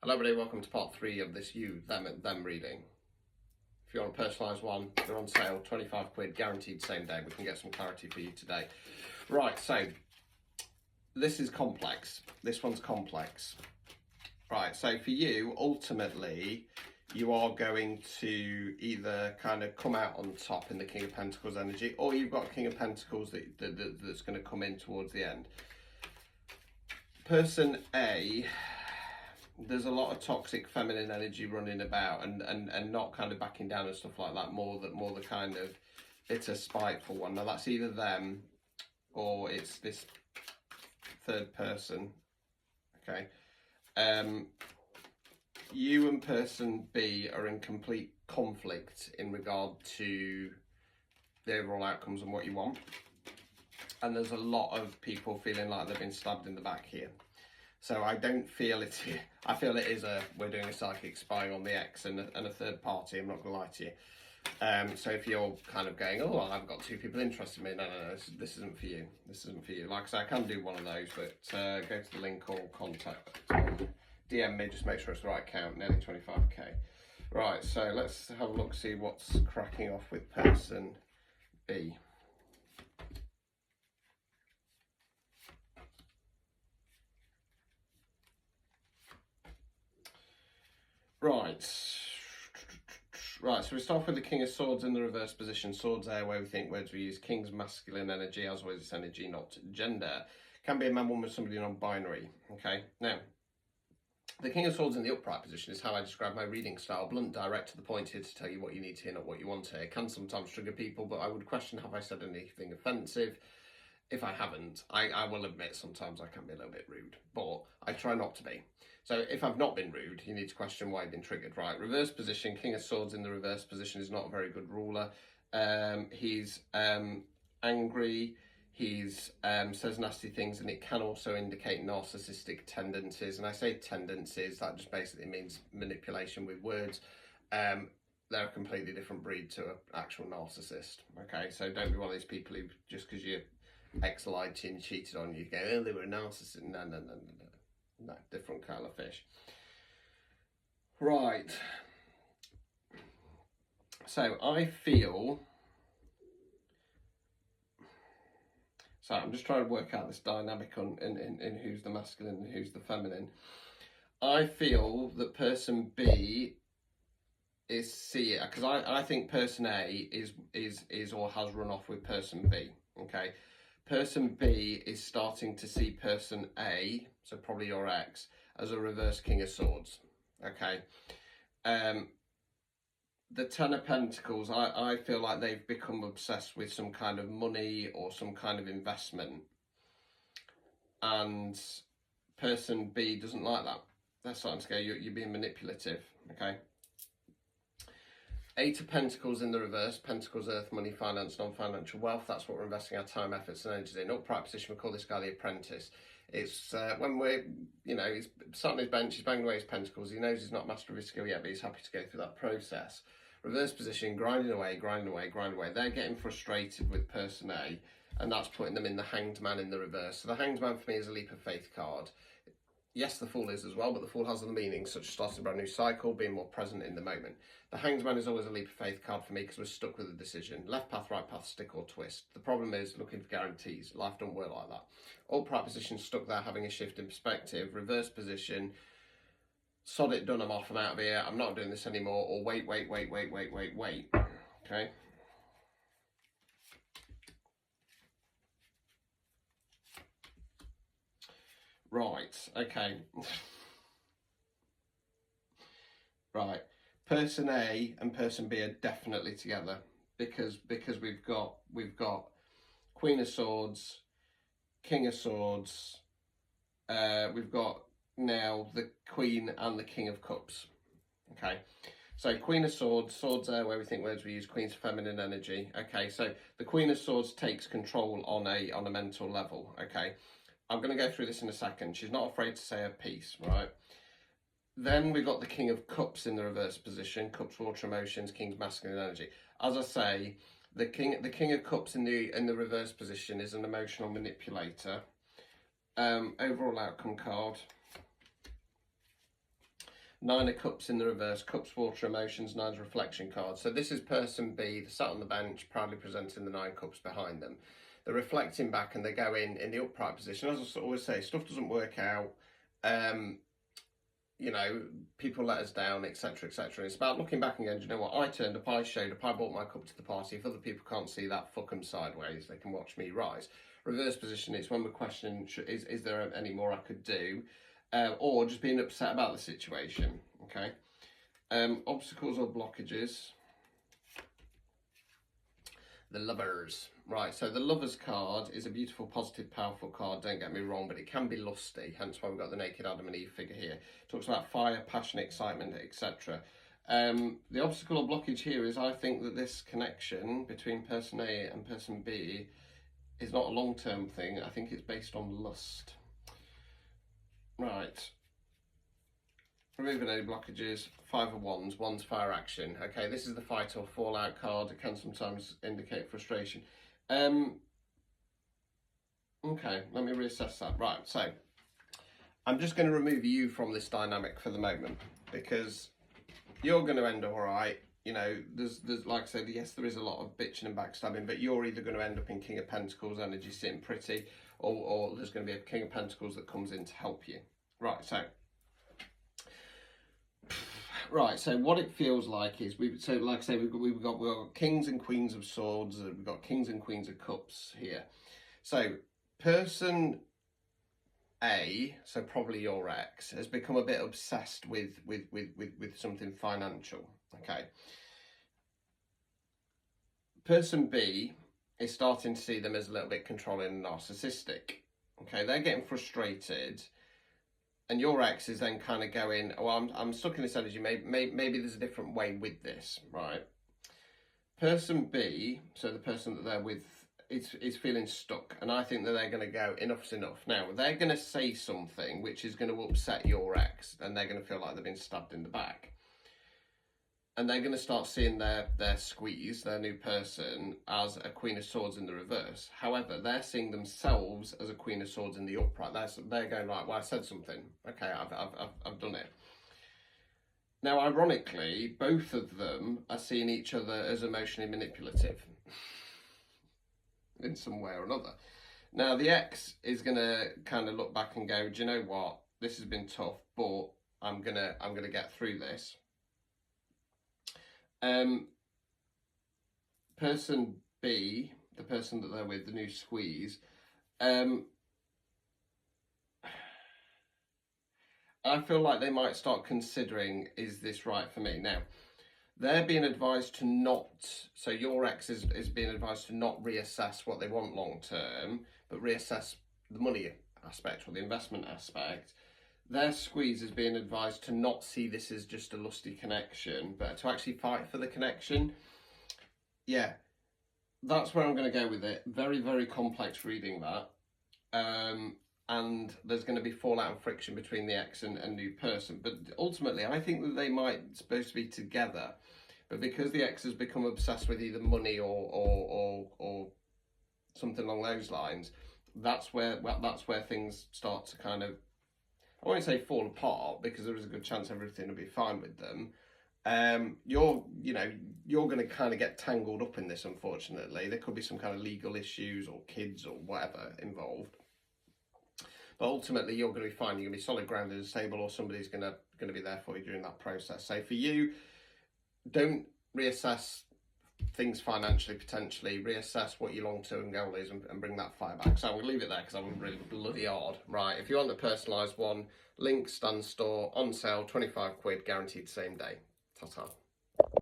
Hello everybody, welcome to part 3 of this you, them and them reading. If you want a personalised one, they're on sale, 25 quid, guaranteed same day. We can get some clarity for you today. Right, so this is complex. This one's complex. Right, so for you, ultimately, you are going to either kind of come out on top in the King of Pentacles energy, or you've got King of Pentacles that's going to come in towards the end. Person A, there's a lot of toxic feminine energy running about and not kind of backing down and stuff like that, more the kind of bitter, spiteful one. Now that's either them or it's this third person. Okay. You and person B are in complete conflict in regard to the overall outcomes and what you want. And there's a lot of people feeling like they've been stabbed in the back here. So I don't feel it. I feel it is we're doing a psychic spying on the ex and a third party. I'm not going to lie to you. So if you're kind of going, oh, well, I've got two people interested in me, no, this isn't for you. This isn't for you. Like I said, I can do one of those, but go to the link or contact, DM me, just make sure it's the right account, nearly 25k. Right, so let's have a look, see what's cracking off with person B. Right, so we start with the King of Swords in the reverse position. Swords there, where we think words we use. King's masculine energy, as always, it's energy, not gender. Can be a man, woman, somebody non-binary. Okay, now, the King of Swords in the upright position is how I describe my reading style. Blunt, direct, to the point, here to tell you what you need to hear, not what you want to hear. Can sometimes trigger people, but I would question, have I said anything offensive? If I haven't, I will admit sometimes I can be a little bit rude, but I try not to be. So if I've not been rude, you need to question why I've been triggered. Right, reverse position, King of Swords in the reverse position is not a very good ruler. He's angry, he's says nasty things, and it can also indicate narcissistic tendencies. And I say tendencies, that just basically means manipulation with words. They're a completely different breed to an actual narcissist. Okay, so don't be one of these people who, just because you ex lied to you and cheated on you, go, oh, they were a narcissist. No, different kind of fish. Right. So I feel. So I'm just trying to work out this dynamic in who's the masculine and who's the feminine. I feel that person B is C, because I think person A is or has run off with person B. Okay. Person B is starting to see person A, so probably your ex, as a reverse King of Swords. Okay. The Ten of Pentacles, I feel like they've become obsessed with some kind of money or some kind of investment. And person B doesn't like that. They're starting to go, you're being manipulative. Okay. Eight of Pentacles in the reverse, Pentacles, earth, money, finance, non-financial wealth. That's what we're investing our time, efforts and energies in. Upright position, we call this guy the apprentice. It's when we're, he's sat on his bench, he's banging away his pentacles, he knows he's not master of his skill yet, but he's happy to go through that process. Reverse position, grinding away. They're getting frustrated with person A, and that's putting them in the Hanged Man in the reverse. So the Hanged Man for me is a leap of faith card. Yes, the Fool is as well, but the Fool has other meanings, such as starting a brand new cycle, being more present in the moment. The Hanged Man is always a leap of faith card for me because we're stuck with a decision. Left path, right path, stick or twist. The problem is looking for guarantees. Life don't work like that. Upright position, stuck there, having a shift in perspective. Reverse position, sod it, done, I'm off, I'm out of here, I'm not doing this anymore. Or wait. Okay. Right, okay. Right. Person A and person B are definitely together because we've got Queen of Swords, King of Swords, we've got now the Queen and the King of Cups. Okay. So Queen of Swords, swords there where we think words we use, Queen's feminine energy. Okay, so the Queen of Swords takes control on a mental level. Okay. I'm going to go through this in a second. She's not afraid to say her piece, right? Then we've got the King of Cups in the reverse position. Cups, water, emotions, King's masculine energy. As I say, the King of Cups in the reverse position is an emotional manipulator. Overall outcome card. Nine of Cups in the reverse, Cups, Water, Emotions, Nine's Reflection card. So this is person B, they're sat on the bench, proudly presenting the 9 cups behind them. They're reflecting back and they go in the upright position. As I always say, stuff doesn't work out. You know, people let us down, etc., etc. It's about looking back and going, do you know what? I turned up, I showed up, I brought my cup to the party. If other people can't see that, fuck them sideways. They can watch me rise. Reverse position, it's when we're questioning, is there any more I could do? Or just being upset about the situation, okay? Obstacles or blockages. The Lovers. Right, so the Lovers card is a beautiful, positive, powerful card, don't get me wrong, but it can be lusty, hence why we've got the naked Adam and Eve figure here. It talks about fire, passion, excitement, etc. The obstacle or blockage here is I think that this connection between person A and person B is not a long-term thing. I think it's based on lust. Right. Removing any blockages, 5 of Wands, Wands fire action. Okay, this is the fight or fallout card. It can sometimes indicate frustration. Okay, let me reassess that. Right, so I'm just going to remove you from this dynamic for the moment because you're going to end all right. You know, there's like I said, yes, there is a lot of bitching and backstabbing, but you're either going to end up in King of Pentacles energy sitting pretty, or there's going to be a King of Pentacles that comes in to help you. Right, so what it feels like is like I say, we've got Kings and Queens of Swords, we've got Kings and Queens of Cups here. So person A, so probably your ex, has become a bit obsessed with something financial. Okay. Person B is starting to see them as a little bit controlling and narcissistic. Okay, they're getting frustrated. And your ex is then kind of going, oh, I'm stuck in this energy, maybe there's a different way with this, right? Person B, so the person that they're with, is feeling stuck. And I think that they're going to go, enough's enough. Now, they're going to say something which is going to upset your ex, and they're going to feel like they've been stabbed in the back. And they're going to start seeing their squeeze, their new person, as a Queen of Swords in the reverse. However, they're seeing themselves as a Queen of Swords in the upright. They're going, right, well, I said something. Okay, I've done it. Now, ironically, both of them are seeing each other as emotionally manipulative in some way or another. Now, the ex is going to kind of look back and go, do you know what? This has been tough, but I'm gonna get through this. Person B, the person that they're with, the new squeeze, I feel like they might start considering, is this right for me? Now, they're being advised to not, so your ex is being advised to not reassess what they want long term, but reassess the money aspect or the investment aspect. Their squeeze is being advised to not see this as just a lusty connection, but to actually fight for the connection. Yeah, that's where I'm going to go with it. Very, very complex reading that. And there's going to be fallout and friction between the ex and new person. But ultimately, I think that they might supposed to be together. But because the ex has become obsessed with either money or something along those lines, that's where things start to kind of, I won't say fall apart, because there is a good chance everything will be fine with them. You're going to kind of get tangled up in this, unfortunately. There could be some kind of legal issues or kids or whatever involved. But ultimately, you're going to be fine. You're going to be solid, grounded and stable, or somebody's going to be there for you during that process. So for you, don't reassess things financially, potentially. Reassess what your long-term goal is and bring that fire back. So I'm going to leave it there because I'm really bloody hard. Right, if you want the personalised one, link, stand store, on sale, 25 quid, guaranteed same day. Ta-ta.